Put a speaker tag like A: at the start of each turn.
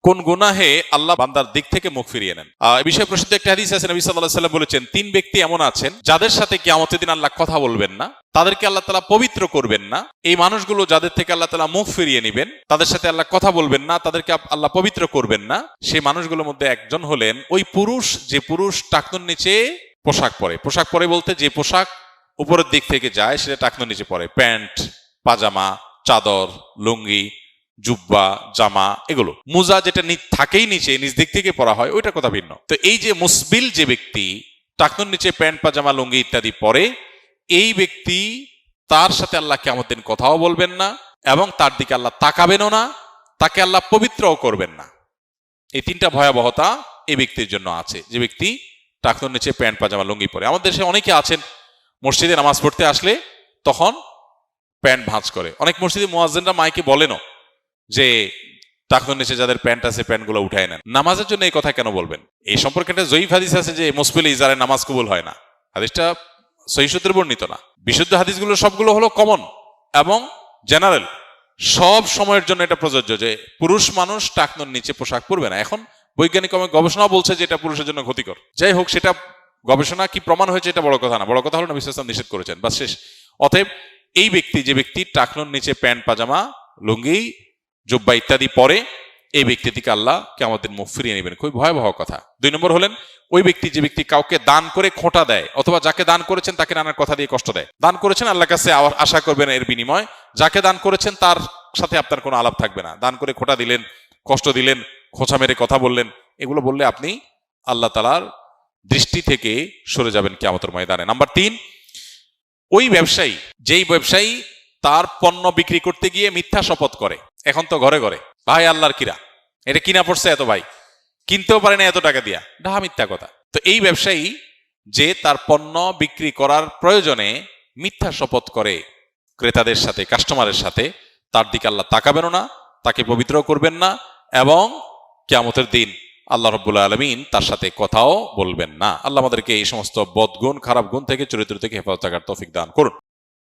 A: কোন গুনাহে আল্লাহ বান্দার দিক থেকে মুখ ফিরিয়ে নেন। এই বিষয়ে প্রসিদ্ধ একটা হাদিস আছে, নবী সাল্লাল্লাহু আলাইহি ওয়াসাল্লাম বলেছেন, 3 ব্যক্তি এমন আছেন যাদের সাথে কিয়ামতের দিন আল্লাহ কথা বলবেন না, তাদেরকে আল্লাহ তাআলা পবিত্র করবেন না। এই মানুষগুলো যাদের থেকে আল্লাহ তাআলা মুখ ফিরিয়ে নেবেন, তাদের সাথে আল্লাহ কথা বলবেন না, তাদেরকে আল্লাহ পবিত্র করবেন না। সেই মানুষগুলোর মধ্যে একজন হলেন ওই পুরুষ, যে পুরুষ টাকনুর নিচে পোশাক পরে। পোশাক পরে বলতে যে পোশাক উপরের দিক থেকে যায় সেটা টাকনুর নিচে পরে, প্যান্ট, পাজামা, চাদর, লুঙ্গি, জুব্বা, জামা, এগুলো। মুজা যেটা থাকেই নিচে, নিচ দিক থেকে পরা হয়, ওইটার কথা ভিন্ন। তো এই যে মুসবিল যে ব্যক্তি টাকনুর নিচে প্যান্ট, পাজামা, লুঙ্গি ইত্যাদি পরে, এই ব্যক্তি, তার সাথে আল্লাহ কিয়ামতের দিন কথাও বলবেন না এবং তার দিকে আল্লাহ তাকাবেনও না, তাকে আল্লাহ পবিত্রও করবেন না। এই 3টা ভয়াবহতা এই ব্যক্তির জন্য আছে, যে ব্যক্তি টাকনুর নিচে প্যান্ট, পাজামা, লুঙ্গি পরে। আমাদের দেশে অনেকে আছেন মসজিদে নামাজ পড়তে আসলে তখন প্যান্ট ভাঁজ করে। অনেক মসজিদে মুয়াজ্জিনরা মাইকে বলেনও যে টাকনুর নিচে যাদের প্যান্ট আছে প্যান্টগুলো উঠায় নেন। নামাজের জন্য এই কথা কেন বলবেন? এই সম্পর্কে একটা জয়ীফ হাদিস আছে যে মুসবিল ইজারের নামাজ কবুল হয় না। হাদিসটা সহিহ সূত্রে বর্ণিত না। বিশুদ্ধ হাদিসগুলো সবগুলো হলো কমন এবং জেনারেল, সব সময়ের জন্য এটা প্রযোজ্য যে পুরুষ মানুষ টাকনুর নিচে পোশাক পরবে না। এখন বৈজ্ঞানিক গবেষণা বলছে যে এটা পুরুষের জন্য ক্ষতিকর। যাই হোক, সেটা গবেষণা কি প্রমাণ হয়েছে এটা বড় কথা না, বড় কথা হলো নবী সাল্লাল্লাহু আলাইহি ওয়াসাল্লাম নিষেধ করেছেন, বাস শেষ। অতএব এই ব্যক্তি, যে ব্যক্তি টাকনুর নিচে প্যান্ট, পাজামা, লুঙ্গি, জুব্বা ইত্যাদি পরে, এই ব্যক্তি থেকে আল্লাহ কিয়ামতের দিন মুখ ফিরিয়ে নেবেন। খুবই ভয়াবহ কথা। 2 নম্বর হলেন ওই ব্যক্তি, যে ব্যক্তি কাউকে দান করে খোঁটা দেয়, অথবা যাকে দান করেছেন তাকে নানার কথা দিয়ে কষ্ট দেয়। দান করেছেন, আল্লাহর কাছে আশা করবেন এর বিনিময়। যাকে দান করেছেন তার সাথে আপনার কোনো আলাপ থাকবে না। দান করে খোঁটা দিলেন, কষ্ট দিলেন, খোঁচা মেরে কথা বললেন, এগুলো বললে আপনি আল্লাহ তাআলার দৃষ্টি থেকে সরে যাবেন কিয়ামতের ময়দানে। নাম্বার 3, ওই ব্যবসায়ী, যেই ব্যবসায়ী তার পণ্য বিক্রি করতে গিয়ে মিথ্যা শপথ করে। এখন তো ঘরে ঘরে, ভাই আল্লাহর কিরা, এটা কিনা পড়ছে এত, ভাই কিনতেও পারে না এত টাকা দিয়া, ডাহা মিথ্যা কথা। তো এই ব্যবসায়ী যে তার পণ্য বিক্রি করার প্রয়োজনে মিথ্যা শপথ করে ক্রেতাদের সাথে, কাস্টমারের সাথে, তার দিকে আল্লাহ তাকাবেনও না, তাকে পবিত্র করবেন না এবং কিয়ামতের দিন আল্লাহ রাব্বুল আলামিন তার সাথে কথাও বলবেন না। আল্লাহ আমাদেরকে এই সমস্ত বদগুণ, খারাপ গুণ থেকে, চরিত্র থেকে হেফাজত থাকার তৌফিক দান করুন।